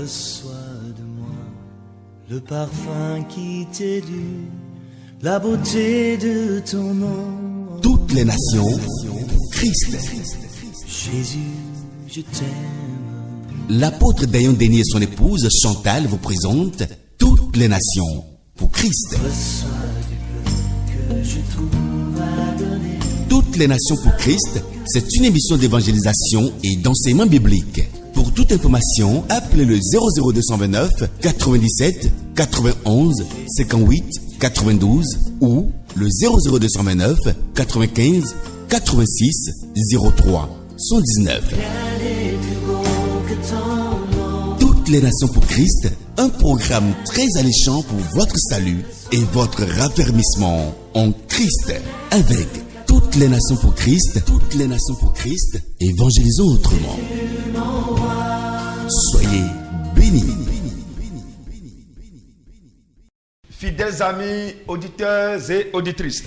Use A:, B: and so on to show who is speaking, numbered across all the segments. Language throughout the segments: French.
A: Reçois de moi le parfum qui t'est dû, la beauté de ton nom.
B: Toutes les nations, Christ.
A: Jésus, je t'aime.
B: L'apôtre Dayon Denis et son épouse Chantal vous présentent Toutes les nations pour Christ.
A: Reçois du peu que je trouve à donner.
B: Toutes les nations pour Christ, c'est une émission d'évangélisation et d'enseignement biblique. Pour toute information, appelez le 00229 97 91 58 92 ou le 00229 95 86 03 119. Toutes les nations pour Christ, un programme très alléchant pour votre salut et votre raffermissement en Christ. Avec toutes les nations pour Christ, évangélisons autrement. Soyez bénis.
C: Fidèles amis, auditeurs et auditrices,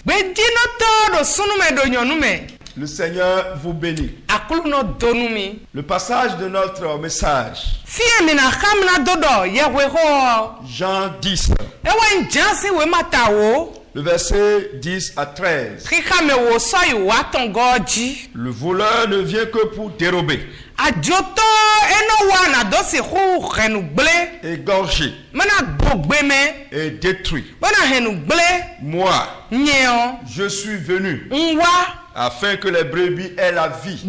C: le Seigneur vous bénit. Le passage de notre message, Jean 10, le verset 10 à 13. Le voleur ne vient que pour dérober, égorger et détruire. Moi, je suis venu afin que les brebis aient la vie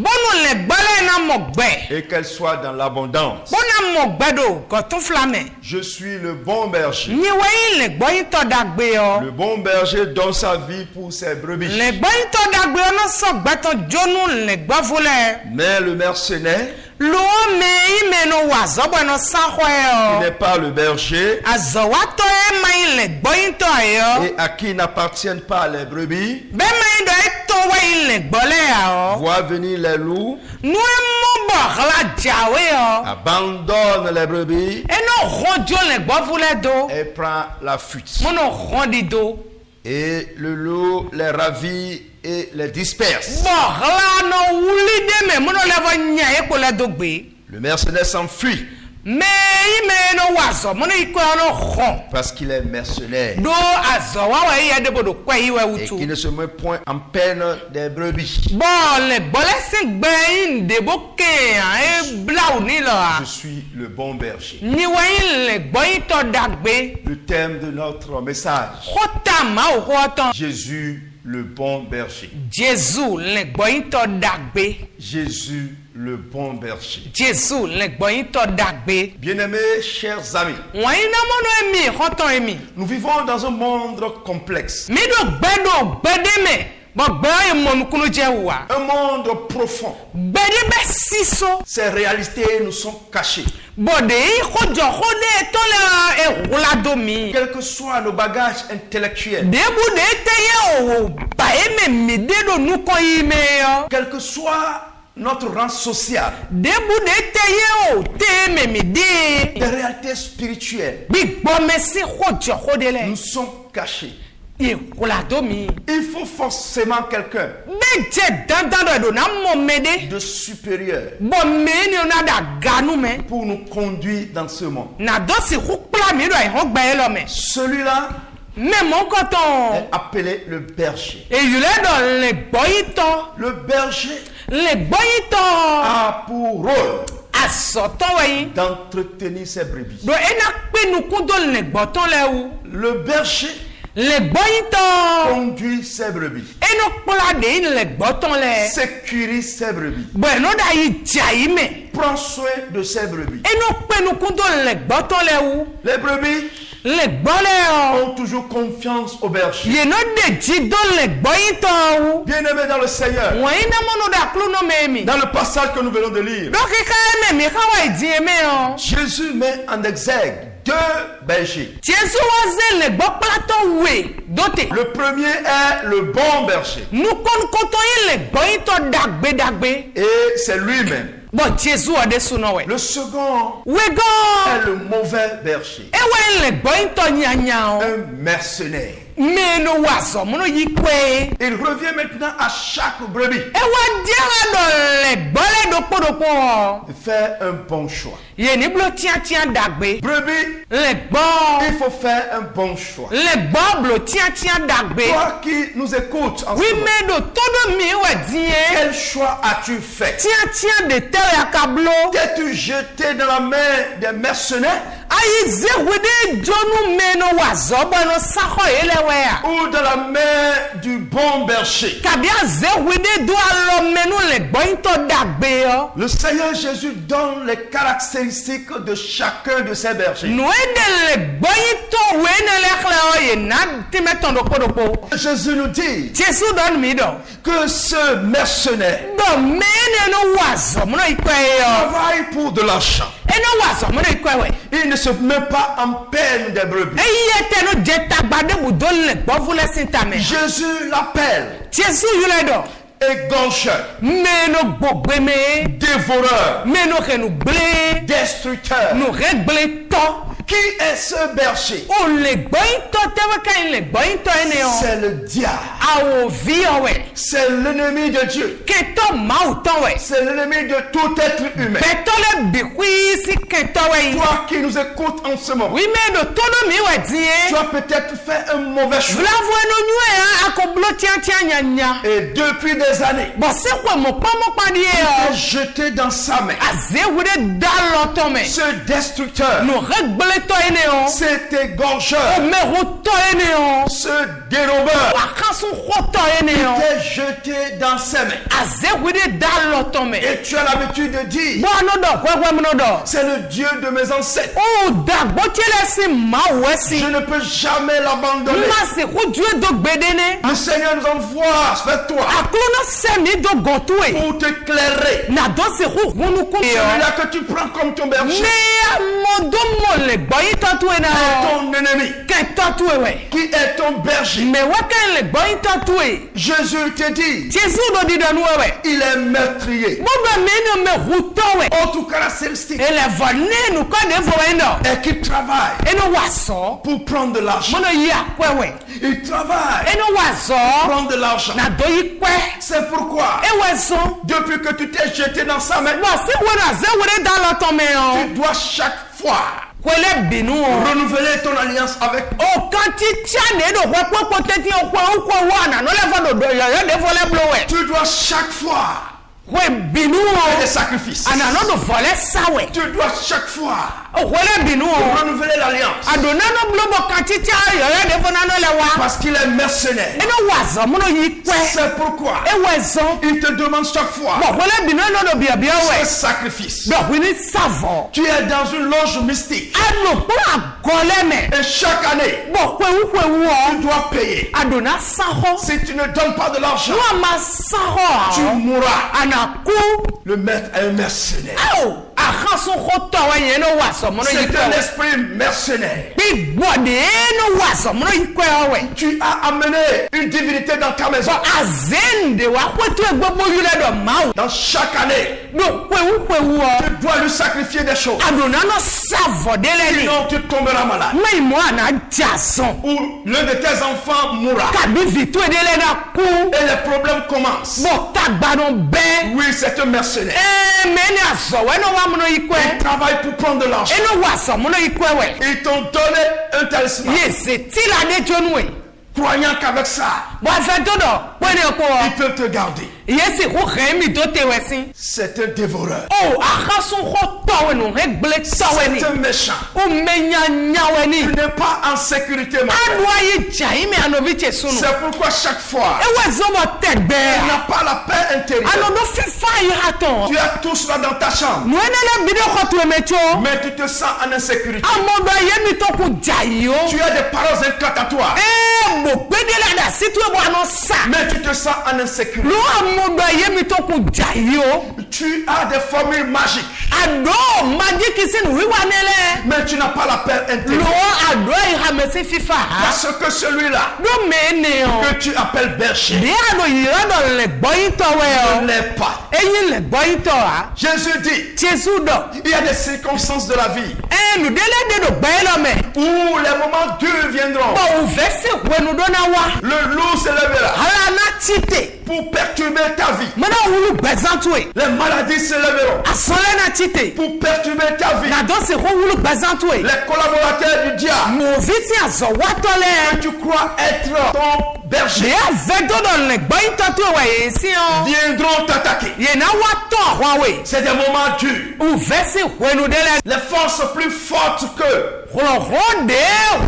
C: et qu'elles soient dans l'abondance. Je suis le bon berger. Le bon berger donne sa vie pour ses brebis. Mais le mercenaire, qui n'est pas le berger et à qui n'appartiennent pas les brebis, voit venir les loups, abandonne les brebis et prend la fuite. Et le loup les ravit et les disperse. Le mercenaire s'enfuit parce qu'il est mercenaire et qu'il ne se met point en peine des brebis. Je suis le bon berger. Le thème de notre message: Jésus le bon berger. Jésus le bon berger. Bien-aimés, chers amis, nous vivons dans un monde complexe, un monde profond. Ces réalités nous sont cachées. Quels que soient nos bagages intellectuels, quel que soit notre rang social, des réalités spirituelles nous sont cachées. Il faut forcément quelqu'un de supérieur pour nous conduire dans ce monde. Celui-là est appelé le berger. Le berger a pour rôle d'entretenir ses brebis. Le berger conduit ses brebis, sécurise ses brebis, prend soin de ses brebis. Les brebis ont toujours confiance au berger. Bien-aimés dans le Seigneur, dans le passage que nous venons de lire, Jésus met en exergue deux bergers. Le premier est le bon berger, et c'est lui-même. Le second est le mauvais berger,
D: Ewe le bointo nyanya o.
C: un mercenaire.
D: Meno wazo mono yikwe.
C: Il revient maintenant à chaque brebis
D: Ewa diara do le bole do podopo o.
C: de faire un bon choix.
D: Ye ni blo tian dagbe.
C: Brebis,
D: Le bon.
C: il faut faire un bon choix.
D: Le bon blo tian dagbe.
C: Toi qui nous écoutes en
D: Oui
C: ce moment,
D: mais do todo mi we die.
C: quel choix as-tu fait?
D: Tian de tel akablo.
C: T'es-tu jeté dans la main des mercenaires
D: Ayi ze wede jonu meno wazo bono sako elewe ya.
C: ou dans la main du bon berger?
D: Kabia ze wede do alo menu le bointo dagbe yo.
C: Le Seigneur Jésus donne les caractéristiques de chacun de ces bergers.
D: Noede le bointo wene lekle oye na timeton do podopo.
C: Jésus nous dit
D: Jesu don mi do.
C: que ce mercenaire
D: Do mene no wazo mono ikwe yo.
C: travaille pour de l'argent.
D: Eno wazo mono ikwe we.
C: Il ne se met pas en peine des brebis.
D: Eye te no jeta gbade budo le gbovule sintame.
C: Jésus l'appelle
D: Jesu yule do.
C: égorgeur,
D: Meno gbogbe me.
C: dévoreur,
D: Meno kenu ble.
C: destructeur.
D: No regle to.
C: Qui est ce berger?
D: O le bointo tewe kan le bointo ene o.
C: C'est le diable.
D: Awo vi owe.
C: C'est l'ennemi de Dieu.
D: Keto mauton we.
C: C'est l'ennemi de tout être humain.
D: Beto le bikwi si keto we.
C: Toi qui nous écoutes en ce moment,
D: Oui mais do todo mi we
C: tu
D: die.
C: as peut-être fait un mauvais choix.
D: Vlavo no nyue akoblo tian nyanya.
C: Et depuis des années,
D: Bo se kwa mo pa die
C: tu
D: o.
C: es jeté dans sa main.
D: Aze wude daloto me.
C: Ce destructeur,
D: No regle to ene o.
C: cet égorgeur,
D: Me roto ene o.
C: ce dérobeur,
D: Akasu khoto ene o.
C: t'es jeté dans ses mains.
D: Aze wude daloto me.
C: Et tu as l'habitude de dire,
D: Bo no do kwekwe mo no do.
C: c'est le Dieu de mes ancêtres.
D: O dagbo tiele si ma wesi.
C: Je ne peux jamais l'abandonner.
D: Masi ku Dieu do gbedene.
C: Le Seigneur nous envoie vers toi
D: Aklono semi do gotue.
C: pour t'éclairer.
D: Na do se ku hunu ku.
C: Celui-là que tu prends comme ton berger
D: Me modo mo le boyi tatue
C: est
D: na.
C: ton ennemi.
D: Ke tatue we.
C: Qui est ton berger?
D: Me waka le boyi tatue.
C: Jésus te dit,
D: Jésus do di do we.
C: il est meurtrier.
D: Boba me no me huto we.
C: Autre caractéristique
D: Ele vone nu ko de vo we no.
C: est qu'il travaille
D: Eno waso.
C: pour prendre de l'argent.
D: Mono ya kwewe.
C: Il travaille
D: Eno waso.
C: pour prendre de l'argent.
D: Na do yi kwe.
C: C'est pourquoi,
D: E weso.
C: depuis que tu t'es jeté dans sa main,
D: Bo se wona ze wure daloto me o.
C: tu dois chaque fois
D: Kwele binu o.
C: renouveler ton alliance avec
D: O kanti tiane do kwa poteti o kwa wana no le fa do yo de vole blowe.
C: tu dois chaque fois
D: Kwe binu
C: faire
D: o.
C: des sacrifices.
D: Ana no do vole sawe.
C: Tu dois chaque fois
D: O kwele binu o.
C: renouveler l'alliance
D: Adona no blobo kanti tia yo de fona no le wa.
C: parce qu'il est mercenaire.
D: Eno wazo mono yi kwe.
C: C'est pourquoi
D: E wezo.
C: il te demande chaque fois
D: Bo kwele binu no do bia
C: un
D: we.
C: sacrifice.
D: Bo wini savo.
C: Tu es dans une loge mystique
D: Ano pra gole me.
C: et chaque année
D: Bo kwe
C: tu
D: o.
C: dois payer.
D: Adona saho.
C: Si tu ne donnes pas de l'argent,
D: Wa ma saho.
C: tu mourras.
D: Ana ku.
C: Le maître est un mercenaire.
D: Au. Akasu khoto wa yeno waso mono yi
C: C'est un
D: kwe.
C: esprit mercenaire.
D: Big body no waso mono yi kwe we.
C: Tu as amené une divinité dans ta maison.
D: Azende wa kwetu egbogbo yule do mawu.
C: Dans chaque année,
D: Do kwewu o.
C: tu dois lui sacrifier des choses.
D: Adona no savo dele ni.
C: Sinon, tu tomberas malade.
D: Mai mo ana jason.
C: Ou l'un de tes enfants mourra.
D: Kabi vitu dele na ku.
C: Et les problèmes commencent.
D: Bo tagba no be.
C: Oui, c'est un mercenaire.
D: Meni aso we no wa mono yi kwe.
C: Il travaille pour prendre de l'argent.
D: Eno waso mono yi kwe we.
C: Ils t'ont donné un talisman.
D: Yes, tila de jonwe.
C: Croyant qu'avec ça,
D: Bo fa todo. Wene ko.
C: ils peuvent te garder.
D: Yes, ko khemi do te wesin.
C: C'est un dévoreur.
D: Oh, akasu khoto we no regle tawe ni.
C: C'est un méchant.
D: O menya nyawe ni.
C: Tu n'es pas en sécurité, ma frère.
D: Anwa yi jai me anoviche sunu.
C: C'est pourquoi chaque fois,
D: Ewe zomo tegbe.
C: tu n'as pas la paix intérieure.
D: Ano do fifa yi haton.
C: Tu as tout cela dans ta chambre,
D: Nuenele bido khoto emecho.
C: mais tu te sens en insécurité.
D: Amodo yemi to ku jai yo.
C: Tu as des paroles incantatoires,
D: Bo pedela da situ e bo ano sa.
C: mais tu te sens en insécurité.
D: Lo amodo yemi to ku jai yo.
C: Tu as des formules magiques.
D: Ado magic isin wiwa nele.
C: Mais tu n'as pas l'appel intégré.
D: Lo ado ihamesi FIFA.
C: Parce que celui-là
D: Do meneo.
C: que tu appelles berger
D: Dia no yirado le boyito
C: ne
D: we.
C: l'est pas.
D: Eyin le boyito a.
C: Jésus dit,
D: Jesu do.
C: il y a des circonstances de la vie
D: Nu dele de do baylo me.
C: où les moments durs viendront.
D: Bo uvesi wenu do na wa.
C: Le loup se lèvera
D: Hala na chite.
C: pour perturber ta vie.
D: Mana wulu bezantwe.
C: Les maladies se lèveront
D: Asole na chite.
C: pour perturber ta vie.
D: Na do se ho wulu bezantwe.
C: Les collaborateurs du diable
D: Moviti azo watole.
C: que tu crois être ton berger
D: Dia vedo do le boyito tu we esi o.
C: viendront t'attaquer.
D: Ye na wato hwawe.
C: C'est des moments durs.
D: Uvesi wenu dele.
C: Les forces plus fortes que
D: Ronde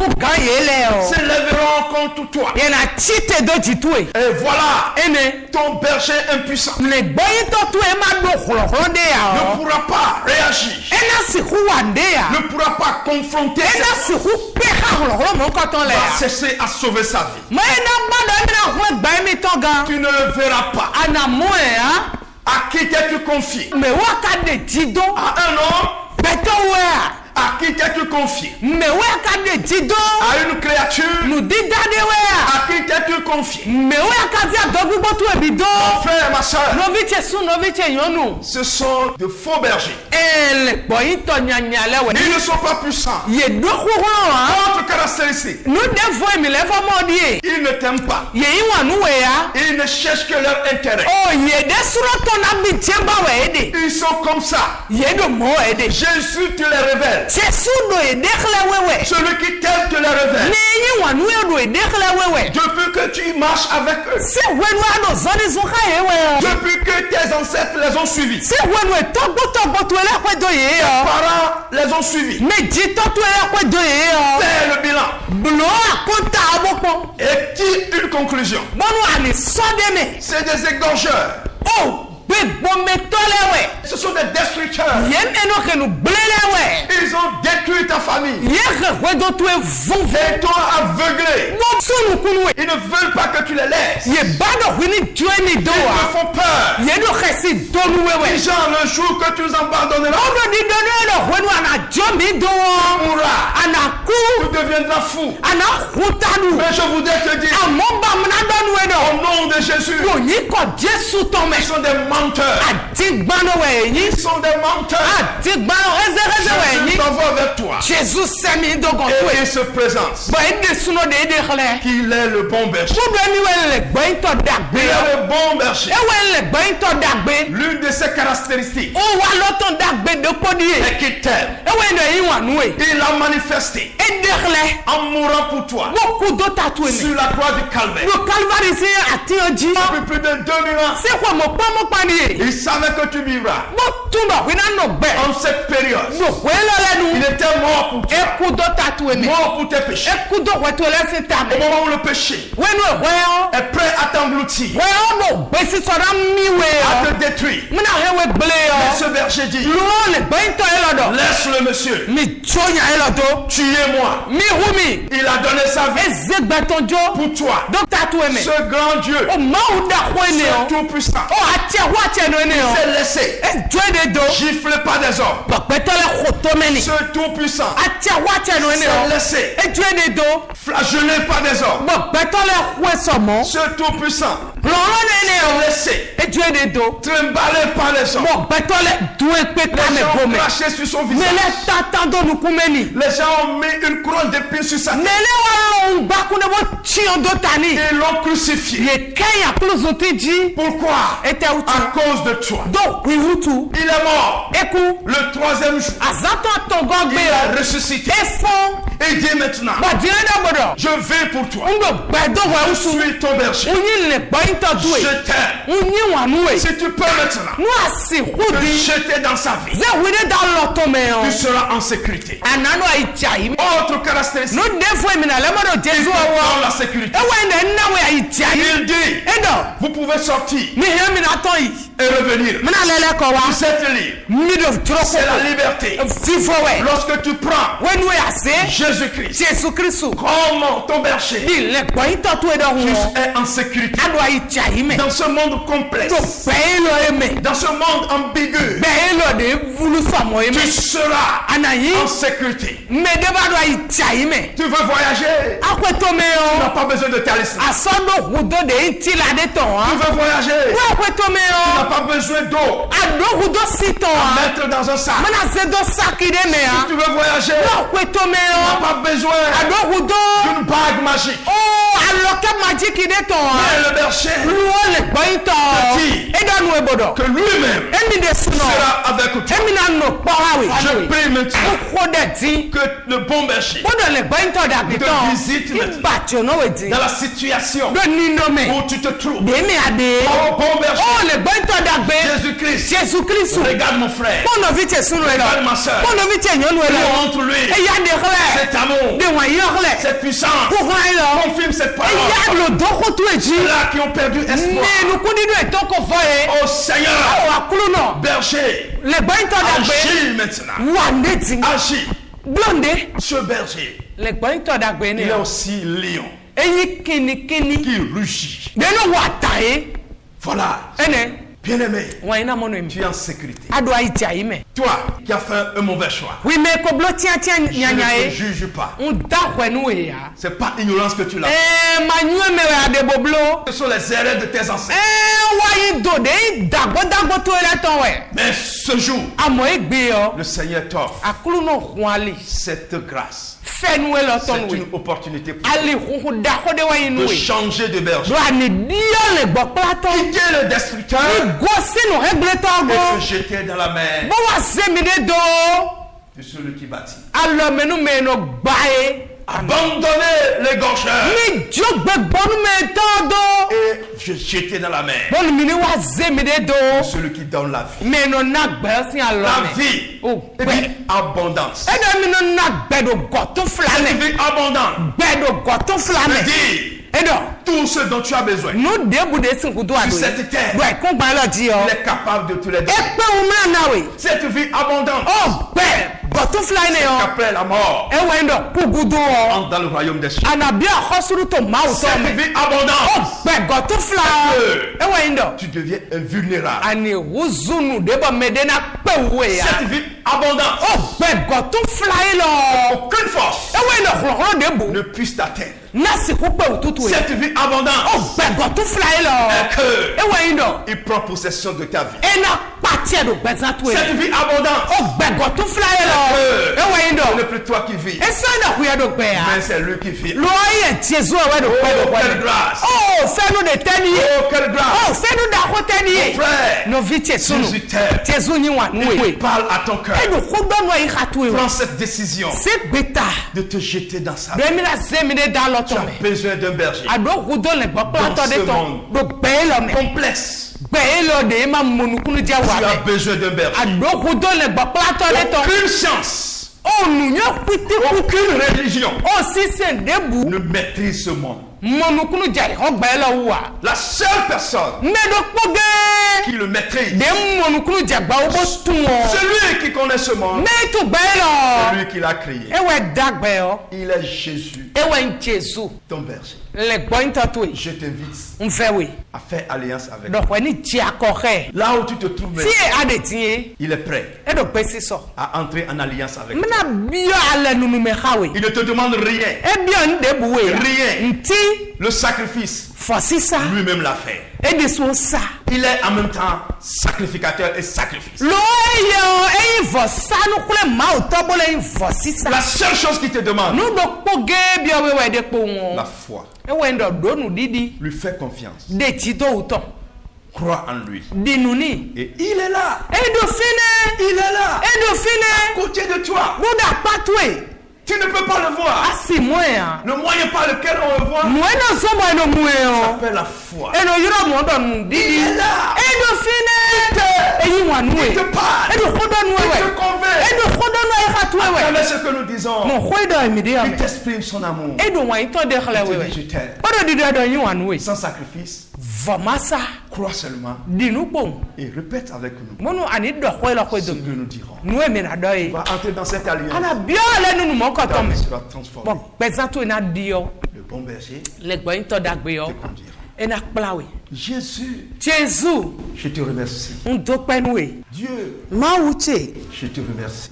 D: ukayele o.
C: se lèveront contre toi.
D: Ye na chite do jitwe.
C: Et voilà
D: Ene
C: ton berger impuissant
D: le boyito tu e ma do ronde ya
C: ne
D: o.
C: pourra pas réagir,
D: Ena si huwande ya.
C: ne pourra pas confronter
D: Ena si hu peha ronde mo koton le
C: va
D: ya.
C: cesser à sauver sa vie.
D: Ma ena bado ena hu gba mi tonga.
C: Tu ne le verras pas.
D: Ana mo ya.
C: À qui t'es-tu confié?
D: Me waka de jido.
C: À un homme?
D: Beto wea.
C: À qui t'es-tu confié?
D: Me waka de jido.
C: À une créature?
D: Nu didade wea.
C: À qui t'es-tu confié?
D: Me waka dia dogu botu ebido.
C: Mon frère, ma soeur,
D: Noviche su noviche yonu.
C: ce sont de faux bergers.
D: El boyito nyanyale we.
C: Ils ne sont pas puissants.
D: Ye do huhulo ha.
C: Autre caractéristique,
D: Nu defo mi le fo modie.
C: ils ne t'aiment pas.
D: Ye iwa nu we ya.
C: Ils ne cherchent que leur intérêt.
D: Oh ye de suroto na bi tiamba we ede.
C: Ils sont comme ça.
D: Ye do mo ede.
C: Jésus te les révèle.
D: Jesu do ede khle wewe.
C: Celui qui t'aime te les révèle.
D: Ne iwa nu do ede khle wewe.
C: Depuis que tu marches avec eux.
D: Se wenu ano zoni zuka ye we.
C: Depuis que tes ancêtres les ont suivis.
D: Se wenu togbo tu ele kwe do ye
C: Tes
D: yo.
C: parents les ont suivis.
D: Me jito tu ele kwe do ye yo.
C: Fais le bilan
D: Blo akonta aboko.
C: et tire une conclusion.
D: Bonu ani sodeme.
C: C'est des égorgeurs.
D: Oh, gbegbo me tole we.
C: Ce sont des destructeurs.
D: Yem eno kenu blele we.
C: Ils ont détruit ta famille.
D: Ye wedo tu e vunve.
C: Et t'ont aveuglé.
D: Mo sunu kunwe.
C: Ils ne veulent pas que tu les laisses.
D: Ye bado hwini joini
C: Ils
D: doa.
C: te font peur.
D: Ye do khesi donu wewe.
C: Les gens, le jour que tu nous abandonneras,
D: Odo di donu eno hwenu ana jomi do.
C: tu mourras.
D: Ana ku.
C: Tu deviendras fou.
D: Ana hutanu.
C: Mais je voudrais te dire,
D: Amomba mna donu
C: au
D: edo.
C: nom de Jésus,
D: Yo yi ko Jesu tome.
C: ils sont des menteurs.
D: Adigbano we yi.
C: Ils sont des menteurs.
D: Adigbano reze we
C: Jésus
D: yi.
C: t'envoie vers toi.
D: Jésus semi dogon
C: Et
D: tu
C: il
D: e.
C: se présente.
D: Ba ede suno de ede khle.
C: Qu'il est le bon berger.
D: Kudo ni we le gbaito dagbe.
C: Il est le bon berger.
D: Ewe le gbaito dagbe.
C: L'une de ses caractéristiques
D: O wa loton dagbe de podie.
C: est qu'il t'aime.
D: Ewe no yi wanu e.
C: Il l'a manifesté
D: Edekhle.
C: en mourant pour toi
D: Wo kudo tatu eme.
C: sur la croix du Calvaire.
D: Lo Calvary si ati oji.
C: Depuis plus de 2000 ans,
D: Se kwa mo pa mo pa ni e.
C: il savait que tu vivras.
D: Mo tuno wina no gbe.
C: En cette période,
D: Mo welo
C: il
D: lenu.
C: était mort pour toi,
D: E kudo tatu eme.
C: mort pour tes péchés.
D: E kudo weto le se
C: Au
D: tame.
C: moment où le péché
D: Wenu e weo.
C: est prêt à t'engloutir,
D: Weo no besi so na mi we
C: à
D: yo.
C: te détruire,
D: Muna hewe ble
C: ce
D: yo.
C: berger dit,
D: Lo le gbaito elodo.
C: laisse le monsieur,
D: Mi chonya elodo.
C: tuez-moi.
D: Mi humi.
C: Il a donné sa vie
D: Ezegbatonjo.
C: pour toi.
D: Donc tatu eme.
C: Ce grand Dieu,
D: O mauda kwene
C: ce
D: o.
C: tout-puissant,
D: O atia watia no ene o.
C: s'est laissé
D: E joine do.
C: gifler par des hommes.
D: Bakbetole khotomeni.
C: Ce tout-puissant
D: Atia watia no ene
C: s'est
D: o.
C: laissé
D: E joine do.
C: flageller par des hommes.
D: Bakbetole khwesomo.
C: Ce tout-puissant
D: Lolo no ene o.
C: s'est laissé
D: E joine do.
C: trimballer par les hommes.
D: Bakbetole duwe pe
C: Les
D: kame
C: gens ont
D: bome.
C: craché sur son visage.
D: Mele tatando nukumeni.
C: Les gens ont mis une couronne d'épines sur sa tête.
D: Mele wa lo bakune bo chiondo tani.
C: Ils l'ont crucifié.
D: Ye kenya pluzuti ji.
C: Pourquoi?
D: Ete
C: À
D: utu.
C: cause de toi.
D: Do wihutu.
C: Il est mort
D: Eku.
C: le troisième jour.
D: Azato tongo
C: Il
D: gbe
C: a
D: o.
C: ressuscité.
D: Efon.
C: Et dit maintenant,
D: Ba direnda bodo.
C: je vais pour toi.
D: Ngo gbedo wa
C: Je
D: usu.
C: suis ton berger.
D: Unyi le gbaito
C: Je
D: tuwe.
C: t'aime.
D: Unyi wanu e.
C: Si tu peux maintenant
D: Nu asi
C: te
D: hudi.
C: jeter dans sa vie,
D: Ze wine da loto me o.
C: tu seras en sécurité.
D: Anano aichai.
C: Autre caractéristique
D: Nu defo mi na le modo Jesu
C: dans
D: awo.
C: la sécurité.
D: Ewe ne nna we aichai.
C: Il dit,
D: Edo.
C: vous pouvez sortir
D: Mi he mi na to yi.
C: et revenir.
D: Mina lele ko wa.
C: Vous êtes libre.
D: Mido troko.
C: C'est la liberté.
D: Fifo we.
C: Lorsque tu prends
D: When we are say
C: Jésus-Christ
D: Jesus Christ.
C: comme ton berger,
D: Di le ko ito to edo
C: tu
D: ho.
C: es en sécurité.
D: Adwa icha ime.
C: Dans ce monde complexe,
D: To beelo eme.
C: dans ce monde ambigu,
D: Beelo de vulu samo eme.
C: tu seras
D: Anayi.
C: en sécurité.
D: Me de ba do icha ime.
C: Tu veux voyager,
D: Akweto me
C: tu n'as
D: o.
C: pas besoin de talisman.
D: Asodo hudo de itila de ton
C: Tu
D: ha.
C: veux voyager,
D: Wa akweto me
C: tu n'as
D: o.
C: pas besoin d'eau
D: Ado hudo sito
C: à
D: ha.
C: mettre dans un sac.
D: Mana se do saki de me
C: Si
D: ha.
C: tu veux voyager,
D: Wa akweto me
C: tu n'as
D: o.
C: pas besoin
D: Ado hudo.
C: d'une bague magique.
D: Oh, aloke magic de ton ha.
C: Mais le berger
D: Luo le gboito.
C: Petit.
D: Edo nu ebodo.
C: que lui-même
D: Emi de suno.
C: sera avec toi.
D: Emi na no porawe.
C: Je prie maintenant
D: Ko de ti.
C: que le bon berger,
D: Bodo le gboito da
C: te
D: biton.
C: visite maintenant.
D: Ibacho no wedi.
C: dans la situation
D: Do ni no me.
C: où tu te trouves,
D: De mi ade.
C: oh bon berger,
D: Oh, le gboito da gbe.
C: Jésus-Christ,
D: Jesus Christ.
C: regarde mon frère,
D: Bono vite sunu
C: regarde
D: elo.
C: ma soeur,
D: Bono vite nyonu elo.
C: montre-lui
D: Eya de khle.
C: cet amour,
D: De wa yo khle.
C: cette puissance,
D: Ko khle elo.
C: confirme cette parole.
D: Eya lo doko tu eji.
C: Ceux-là qui ont perdu espoir,
D: Ne nu kudi do etoko fo e.
C: oh Seigneur,
D: O akulu no.
C: berger,
D: Le gboito da gbe.
C: agis maintenant,
D: Wa ndeti.
C: agis.
D: Blonde.
C: Ce berger,
D: Le gboito da gbe
C: il
D: ni.
C: est aussi lion
D: Eyi kini
C: qui rugit.
D: de no wa tae.
C: Voilà,
D: Ene.
C: bien-aimé,
D: Wa ina mono
C: tu
D: mi.
C: es en sécurité.
D: Ado ai tia ime.
C: Toi qui as fait un mauvais choix,
D: Wi me ko blo tia tia
C: je
D: nya nya
C: ne te
D: e.
C: juge pas.
D: Un da kwenu e ya.
C: C'est pas ignorance que tu l'as.
D: Ma nyue me wa de boblo.
C: Ce sont les erreurs de tes ancêtres.
D: Wa yi do de dagbo to ele ton we.
C: Mais ce jour,
D: Amo egbe yo.
C: le Seigneur t'offre
D: Akulu no huali.
C: cette grâce.
D: Fenu e lo ton
C: C'est
D: we.
C: une opportunité pour
D: Ali hu da ko de wa inu
C: de
D: we.
C: changer de berger.
D: Do ani dio le gbo platon.
C: Quitter le destructeur
D: Go sinu hegle to
C: et
D: go.
C: se jeter dans la mer
D: Bo wa se mi de do.
C: de celui qui bâtit.
D: Alo menu me no gbae.
C: Abandonner les gaucheurs
D: Mi jogbe bonu me to do.
C: et se jeter dans la mer.
D: Bonu mi ni wa ze mi de do.
C: Celui qui donne la vie.
D: Me no na gbe si alo
C: La
D: me.
C: vie
D: Oh,
C: et
D: ouais.
C: puis abondance.
D: Edo mi no na gbe do goto
C: Cette
D: flane.
C: vie abondante
D: Gbe do goto
C: veut
D: flane.
C: dire
D: Edo.
C: tout ce dont tu as besoin.
D: No debu de sinku do ado.
C: Sur cette terre.
D: Do e kon gba lo ji o.
C: Il est capable de te les donner.
D: E pe o me na we.
C: Cette vie abondante
D: Oh, gbe goto flane o.
C: qu'après la mort
D: E we ndo pugudu o.
C: entre dans le royaume des cieux.
D: Anabia khosuru to ma o to
C: Cette
D: me.
C: vie abondante,
D: Gbe goto flane. E we ndo.
C: tu deviens invulnérable.
D: Ani wuzunu debo medena pe we ya.
C: Cette vie abondante,
D: Oh, gbe goto flane lo.
C: aucune force
D: E we ndo khoro debu.
C: ne puisse t'atteindre.
D: Nasi ku pe ututu e.
C: Cette vie abondante,
D: Gbe goto flane lo.
C: que
D: E we ndo.
C: il prend possession de ta vie.
D: Ena patie do gbeza tu e.
C: Cette vie abondante,
D: O gbẹ̀gọ̀ tún fúláyé lọ. Ewa yín
C: ce n'est
D: dọ̀.
C: plus toi qui vis,
D: Esi ọ̀dọ̀ kúyẹ́ dọ̀ gbẹ̀ ya.
C: mais c'est lui qui vit.
D: Lọ́ọ́ yẹ Jésù ọ̀wẹ́ dọ̀ gbẹ̀ dọ̀
C: Oh, quelle
D: gbẹ̀.
C: grâce!
D: O fẹ́nu de tẹ́ni yé.
C: Oh, quelle grâce!
D: O fẹ́nu da kó tẹ́ni yé.
C: Frère,
D: Novi Jésù nù.
C: Jésus t'aime.
D: Jésù yín wà nù
C: Il
D: wẹ̀.
C: parle à ton cœur.
D: Ẹnu kó dọ́nu ẹ̀yìn ka tu
C: Prends
D: ìwọ̀.
C: cette décision
D: Se gbẹta.
C: de te jeter dans sa vie.
D: Bẹ́ẹ̀ni la sẹ́mi de da
C: Tu
D: lọ́tọ̀
C: as
D: mẹ́.
C: besoin d'un berger.
D: Àdó kú dọ́ lẹ̀ gbọ́ pátọ́ de
C: ce
D: tọ́.
C: monde.
D: Do gbẹ̀ẹ́ lọ mẹ́.
C: Complexe.
D: Gbẹ̀ẹ́ lọ de ẹ ma mọ̀nùkúnú jẹ́ wà
C: Tu as
D: mẹ́.
C: besoin d'un berger.
D: Àdó kú dọ́ lẹ̀ gbọ́ pátọ́ de tọ́.
C: Aucune science,
D: O nùyọ́ pété kú.
C: aucune religion
D: O sísè débù.
C: ne maîtrise ce monde.
D: Mọ̀nùkúnú jẹ́ ọgbẹ́ lọ wà.
C: La seule personne
D: Mẹ́dọ̀ kpọ́gẹ́.
C: qui le maîtrise,
D: De mọ̀nùkúnú jẹ́ gba owó tún ọ.
C: celui qui connaît ce monde,
D: Mẹ́tò gbẹ́ lọ.
C: celui qui l'a créé.
D: Ewé dàgbẹ́ ọ.
C: Il est Jésus,
D: Ewé ń Jésù.
C: ton berger.
D: Le gbọ́ ń tọ́tù yìí.
C: Je t'invite
D: Ń fẹ́ wè.
C: à faire alliance avec lui.
D: Dọ̀pẹ́ ní jẹ́ akọ̀kẹ́.
C: Là où tu te trouves
D: Tí
C: maintenant,
D: e adè tiɲɛ.
C: il est prêt
D: Edo pé sísọ.
C: à entrer en alliance avec toi.
D: Mina bíọ́ alẹ́ nunu mẹ́ xa wè.
C: Il ne te demande rien.
D: E bíọ́ ń débù wè ya.
C: Rien.
D: Ntí
C: Le sacrifice,
D: fọ sísá.
C: lui-même l'a fait.
D: E de so sa.
C: Il est en même temps sacrificateur et sacrifice.
D: Lọ́ yẹ ọ eyin fọ sanu kúlẹ̀ máa tọ́ bọ́lá eyin fọ sísá.
C: La seule chose qu'il te demande,
D: Nudo kpọ́gẹ́ bíọ́ wẹ́wẹ́ de kpọ́ wọn.
C: la foi.
D: Ewé ń dọ̀ dónú dídí.
C: Lui fais confiance.
D: De ti tó wù tán.
C: Crois en lui.
D: Dinu ni.
C: Et il est là.
D: Edo fine.
C: Il est là.
D: Edo fine.
C: À côté de toi.
D: Buda patwe.
C: Tu ne peux pas le voir.
D: Asi moya.
C: Le moyen par lequel on le voit
D: Mweno sobo eno muyo.
C: s'appelle la foi.
D: Eno yiro modo ndidi.
C: Il est là.
D: Edo fine. Eyi wanwe.
C: Il te parle.
D: Edo kodo
C: Il
D: nwewe.
C: te convainc.
D: Edo kodo
C: Attendez ce que nous disons. Il t'exprime son amour. Il te dit je t'aime. Sans sacrifice. Crois seulement. Et répète avec nous. Ce que nous dirons. On va entrer dans cette alliance. Ta vie sera transformée. Le bon berger te conduira. Jésus, je te remercie. Dieu, je te remercie.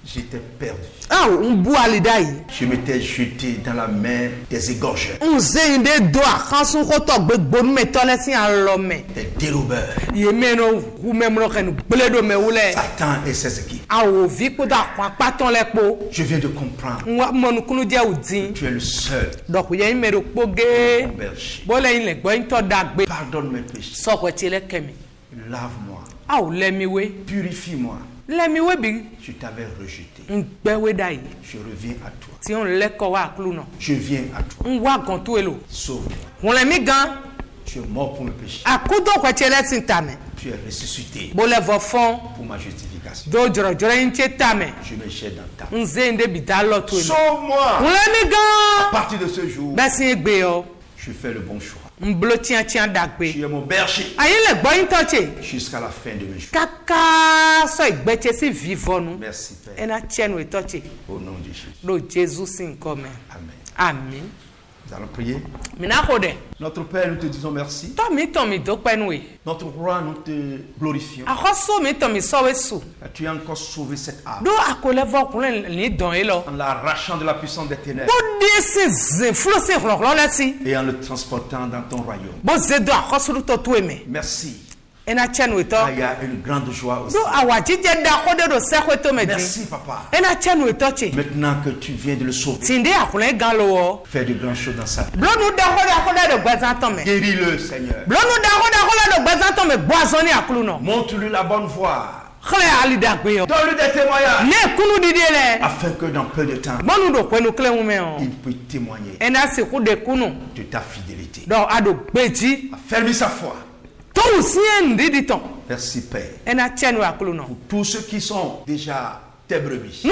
C: J'étais perdu. Je m'étais jeté dans la mer des égorgeurs, des dérobeurs, Satan et ses équipes. Je viens de comprendre que tu es le seul bon berger. Pardonne mes péchés. Lave-moi. Purifie-moi. Je t'avais rejeté. Je reviens à toi. Je viens à toi. Sauve-moi. Tu es mort pour mes péchés. Tu es ressuscité pour ma justification. Je me jette dans ta main. Sauve-moi. À partir de ce jour, je fais le bon choix. Tu es mon berger jusqu'à la fin de mes jours. Merci Père. Au nom de Jésus. Amen.
D: Amen.
C: Nous allons prier. Notre Père, nous te disons merci. Notre roi, nous te glorifions. Tu as encore sauvé cette âme en l'arrachant de la puissance des ténèbres et en le transportant dans ton royaume. Merci. Il y a une grande joie aussi. Merci Papa. Maintenant que tu viens de le sauver, fais de grandes choses dans sa vie. Guéris-le Seigneur. Montre-lui la bonne voie. Donne-lui des témoignages afin que dans peu de temps il puisse témoigner de ta fidélité. Affermis sa foi. Merci Père. Pour tous ceux qui sont déjà tes brebis,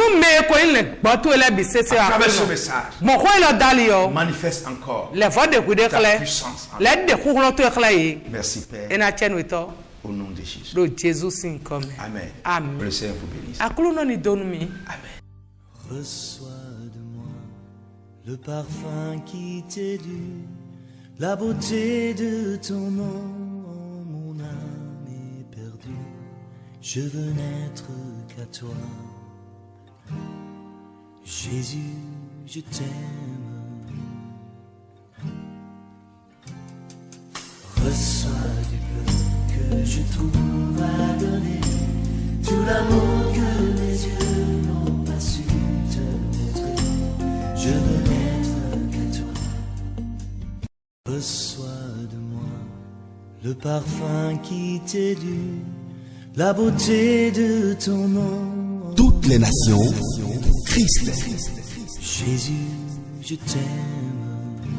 C: à travers ce message, manifeste encore ta puissance en nous. Merci Père. Au nom de Jésus. Amen. Que le Seigneur vous bénisse. Amen.
A: Reçois de moi le parfum qui t'est dû, la beauté de ton nom. Mon âme est perdue, je veux n'être qu'à toi. Jésus, je t'aime. Reçois du peu que je trouve à donner, tout l'amour que mes yeux n'ont pas su te montrer. Je veux n'être qu'à toi. Reçois de moi le parfum qui t'est dû, la beauté de ton nom.
B: Toutes les nations, Christ.
A: Jésus, je t'aime.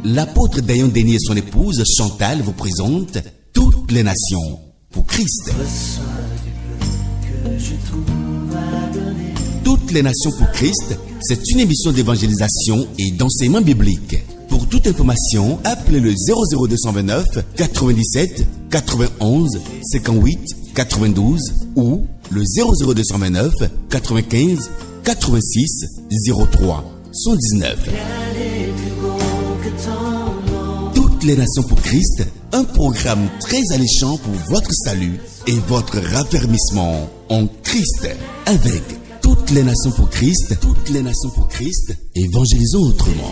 B: L'apôtre Dayan Denis et son épouse Chantal vous présentent Toutes les nations pour Christ.
A: Reçois du peu que je trouve à donner.
B: Toutes les nations pour Christ, c'est une émission d'évangélisation et d'enseignement biblique. Pour toute information, appelez le 00229 97 91 58 92 ou le 00229 95 86 03 119. Toutes les nations pour Christ, un programme très alléchant pour votre salut et votre raffermissement en Christ. Avec Toutes les nations pour Christ, évangélisons autrement.